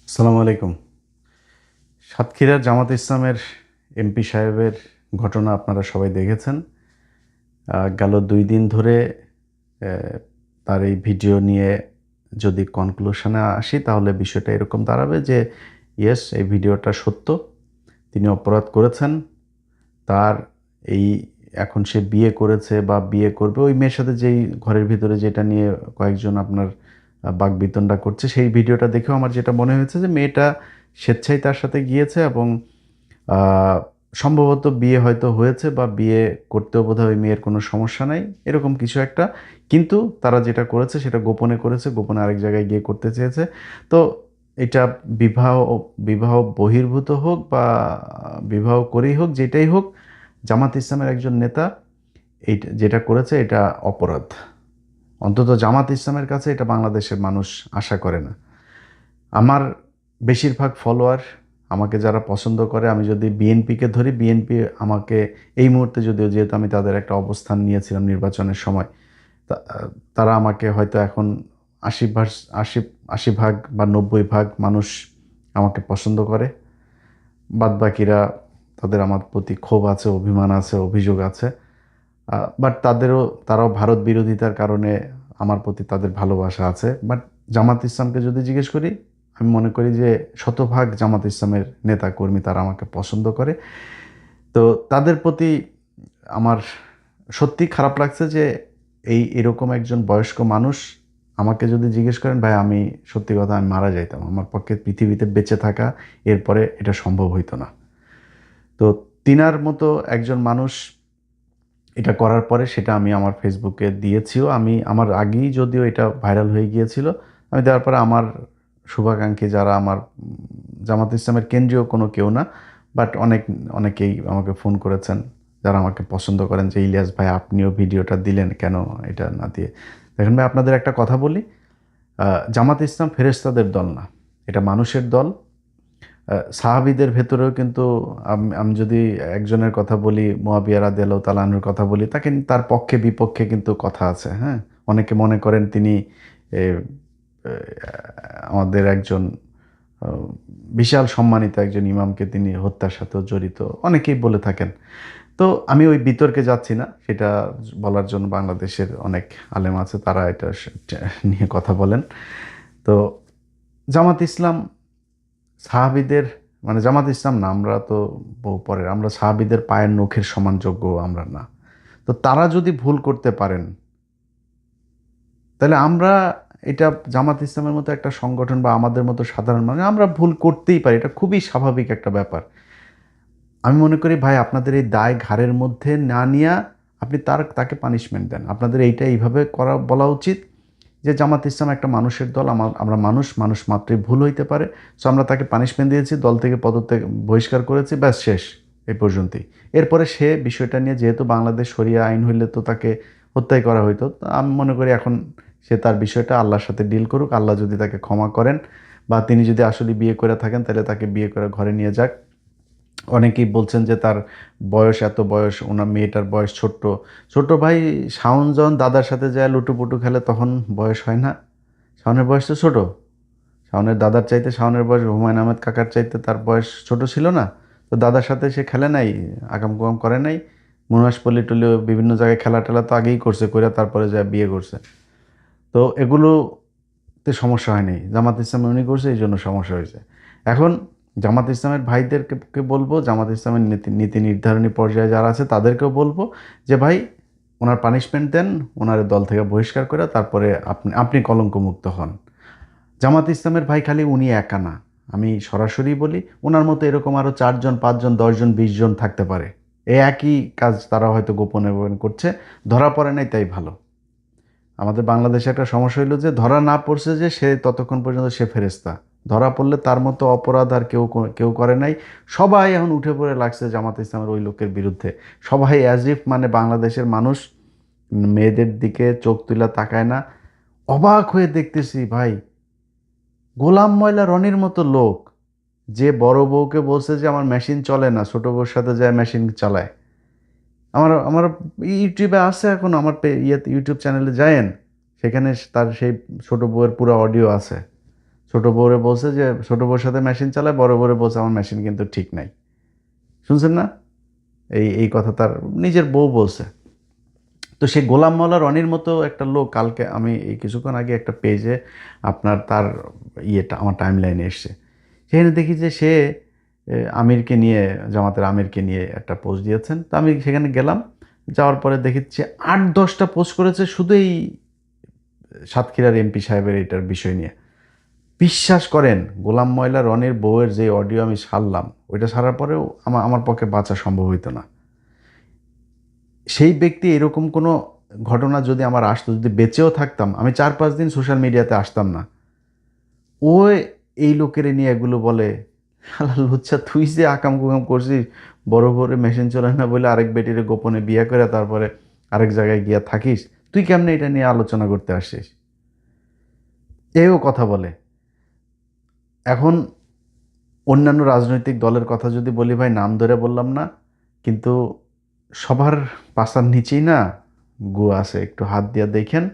আসসালামু আলাইকুম। সাতক্ষীরার জামাত ইসলামের এমপি সাহেবের ঘটনা আপনারা সবাই দেখেছেন। গেল ২ দিন ধরে তার এই ভিডিও নিয়ে যদি কনক্লুশনে আসি তাহলে বিষয়টা এরকম দাঁড়াবে যে ইয়েস, এই ভিডিওটা সত্য। তিনি অপরাধ করেছেন। তার এই এখন সে বিয়ে করেছে বা বিয়ে করবে ওই মেয়ের সাথে যেই ঘরের ভিতরে যেটা নিয়ে কয়েকজন আপনার বাকবিতণ্ডা করছে, সেই ভিডিওটা দেখেও আমার যেটা মনে হয়েছে যে মেয়েটা স্বেচ্ছায় তার সাথে গিয়েছে এবং আহ, সম্ভবত বিয়ে হয়তো হয়েছে বা বিয়ে করতেও বোধহয় ওই মেয়ের কোনো সমস্যা নাই, এরকম কিছু একটা। কিন্তু তারা যেটা করেছে সেটা গোপনে করেছে, গোপনে আরেক জায়গায় গিয়ে করতে চেয়েছে। তো এটা বিবাহ বিবাহ বহির্ভূত হোক বা বিবাহ করেই হোক, যেটাই হোক, জামাত ইসলামের একজন নেতা এই যেটা করেছে এটা অপরাধ। অন্তত জামাত ইসলামের কাছে এটা বাংলাদেশের মানুষ আশা করে না। আমার বেশিরভাগ ফলোয়ার, আমাকে যারা পছন্দ করে, আমি যদি বিএনপিকে ধরি, বিএনপি আমাকে এই মুহূর্তে, যদিও যেহেতু আমি তাদের একটা অবস্থান নিয়েছিলাম নির্বাচনের সময়, তা- তারা আমাকে হয়তো এখন ৮০ ভাগ ৮০ ৮০ ভাগ বা ৯০ ভাগ মানুষ আমাকে পছন্দ করে। বাদবাকিরা, তাদের আমার প্রতি ক্ষোভ আছে, অভিমান আছে, অভিযোগ আছে। বাট তারাও ভারত বিরোধিতার কারণে আমার প্রতি তাদের ভালোবাসা আছে। বাট জামাত ইসলামকে যদি জিজ্ঞেস করি, আমি মনে করি যে শতভাগ জামাত ইসলামের নেতা কর্মী তারা আমাকে পছন্দ করে। তো তাদের প্রতি আমার সত্যি খারাপ লাগছে যে এরকম একজন বয়স্ক মানুষ, আমাকে যদি জিজ্ঞেস করেন ভাই, আমি সত্যি কথা আমি মারা যাইতাম, আমার পক্ষে পৃথিবীতে বেঁচে থাকা এরপরে এটা সম্ভব হইতো না। তো তিনার মতো একজন মানুষ এটা করার পরে সেটা আমি আমার ফেসবুকে দিয়েছিও। আমি আমার আগেই যদিও এটা ভাইরাল হয়ে গিয়েছিল, আমি দেওয়ার পরে আমার শুভাকাঙ্ক্ষী যারা আমার জামাত ইসলামের কেন্দ্রীয় কোনো কেউ না, বাট অনেকেই আমাকে ফোন করেছেন, যারা আমাকে পছন্দ করেন, যে ইলিয়াস ভাই আপনিও ভিডিওটা দিলেন কেন এটা না দিয়ে। দেখেন ভাই, আপনাদের একটা কথা বলি, জামাত ইসলাম ফেরেশতাদের দল না, এটা মানুষের দল। সাহাবীদের ভেতরেও কিন্তু আমি যদি একজনের কথা বলি, মুয়াবিয়া রাদিয়াল্লাহু তাআলা আনহুর কথা বলি, তাকে তার পক্ষে বিপক্ষে কিন্তু কথা আছে। হ্যাঁ, অনেকে মনে করেন তিনি এ, এ, আমাদের একজন আহ, বিশাল সম্মানিত একজন ইমামকে তিনি হত্যার সাথেও জড়িত, অনেকেই বলে থাকেন। তো আমি ওই বিতর্কে যাচ্ছি না, সেটা বলার জন্য বাংলাদেশের অনেক আলেম আছে, তারা এটা নিয়ে কথা বলেন। তো জামাত ইসলাম সাহাবীদের, মানে জামাত ইসলাম না, আমরা তো বহু পরের, আমরা সাহাবীদের পায়ের নখের সমান যোগ্য আমরা না। তো তারা যদি ভুল করতে পারেন, তাহলে আমরা, এটা জামাত ইসলামের মতো একটা সংগঠন বা আমাদের মতো সাধারণ মানুষ আমরা ভুল করতেই পারি, এটা খুবই স্বাভাবিক একটা ব্যাপার। আমি মনে করি ভাই, আপনাদের এই দায় ঘাড়ের মধ্যে না নিয়ে আপনি তাকে পানিশমেন্ট দেন। আপনাদের এইটা এইভাবে করা বলা উচিত যে জামাত ইসলাম একটা মানুষের দল, আমরা মানুষ, মানুষ মাত্রই ভুল হইতে পারে। সো আমরা তাকে পানিশমেন্ট দিয়েছি, দল থেকে পদত্যাগ বহিষ্কার করেছি, ব্যাস শেষ, এই পর্যন্তই। এরপরে সে বিষয়টা নিয়ে, যেহেতু বাংলাদেশ শরিয়া আইন হইলে তো তাকে হত্যাই করা হইতো, তো আমি মনে করি এখন সে তার বিষয়টা আল্লাহর সাথে ডিল করুক। আল্লাহ যদি তাকে ক্ষমা করেন বা তিনি যদি আসলে বিয়ে করে থাকেন, তাহলে তাকে বিয়ে করে ঘরে নিয়ে যাক। অনেকেই বলছেন যে তার বয়স, এত বয়স, ওনার মেয়েটার বয়স ছোট্ট। ছোট ভাই শাওন যখন দাদার সাথে যায় লুটুপুটু খেলে, তখন বয়স হয় না? শাওনের বয়স তো ছোট। শাওনের দাদার চাইতে, শাওনের বয়স হুমায়ুন আহমেদ কাকার চাইতে তার বয়স ছোট ছিল না? তো দাদার সাথে সে খেলে নাই, আকাম কুকাম করে নাই, মনুয়াসপল্লি টল্লি বিভিন্ন জায়গায় খেলা টেলা তো আগেই করছে, কইরা তারপরে যা বিয়ে করছে। তো এগুলোতে সমস্যা হয়নি, জামাত ইসলামে উনি করছে এই জন্য সমস্যা হয়েছে। এখন জামাত ইসলামের ভাইদেরকে কে বলবো, জামাত ইসলামের নীতি নীতি নির্ধারণী পর্যায়ে যারা আছে তাদেরকেও বলবো যে ভাই, ওনার পানিশমেন্ট দেন, ওনার দল থেকে বহিষ্কার করে তারপরে আপনি আপনি কলঙ্কমুক্ত হন। জামাত ইসলামের ভাই খালি উনি একা না, আমি সরাসরি বলি, ওনার মতো এরকম আরও 4 জন 5 জন 10 জন 20 জন থাকতে পারে। এই একই কাজ তারা হয়তো গোপনে গোপনে করছে, ধরা পড়ে নাই তাই ভালো। আমাদের বাংলাদেশে একটা সমস্যা হইলো যে ধরা না পড়ছে যে সে ততক্ষণ পর্যন্ত সে ফেরেস্তা, ধরা পড়লে তার মতো অপরাধ আর কেউ করে নাই। সবাই এখন উঠে পড়ে লাগছে জামাত ইসলামের ওই লোকের বিরুদ্ধে। সবাই অ্যাজ ইফ মানে বাংলাদেশের মানুষ মেয়েদের দিকে চোখ তুলে তাকায় না। অবাক হয়ে দেখতেছি ভাই, গোলাম ময়লা রনির মতো লোক, যে বড় বউকে বলছে যে আমার মেশিন চলে না, ছোট বউর সাথে যায় মেশিন চালায়। আমার আমার ইউটিউবে আছে, এখন আমার ইউটিউব চ্যানেলে যায়েন, সেখানে তার সেই ছোট বউয়ের পুরো অডিও আছে। ছোট ছোট বউরে বলছে যে ছোট বউর সাথে মেশিন চালায়, বড় বউরে বলছে আমার মেশিন কিন্তু ঠিক নাই। শুনছেন না? এই কথা তার নিজের বউ বলছে। তো সে গোলাম মাওলা রনির মতো একটা লোক, কালকে আমি এই কিছুক্ষণ আগে একটা পেজে আপনার তার ইয়েটা আমার টাইম লাইনে এসছে, সেখানে দেখি যে সে আমিরকে নিয়ে, জামাতের আমিরকে নিয়ে একটা পোস্ট দিয়েছেন। তো আমি সেখানে গেলাম, যাওয়ার পরে দেখেছি 8-10টা পোস্ট করেছে শুধু এই সাতক্ষীরার এমপি সাহেবের এটার বিষয় নিয়ে। বিশ্বাস করেন, গোলাম ময়লা রনির বউয়ের যে অডিও আমি ছাড়লাম, ওইটা ছাড়ার পরেও আমার পক্ষে বাঁচা সম্ভব হইতো না। সেই ব্যক্তি এরকম কোনো ঘটনা যদি আমার আসতো, যদি বেঁচেও থাকতাম, আমি 4-5 দিন সোশ্যাল মিডিয়াতে আসতাম না। ও এই লোকের নিয়ে এগুলো বলে, শালা লুচ্চা, তুই যে আকাম কুকাম করছিস, বড় বড় মেশিন চলে না বলে আরেক বেটিরে গোপনে বিয়ে করে তারপরে আরেক জায়গায় গিয়া থাকিস, তুই কেমনে এটা নিয়ে আলোচনা করতে আসছিস? এও কথা বলে। এখন অন্যান্য রাজনৈতিক দলের কথা যদি বলি ভাই, নাম ধরে বললাম না, কিন্তু সবার পাছার নিচেই না গু আছে, একটু হাত দিয়ে দেখেন।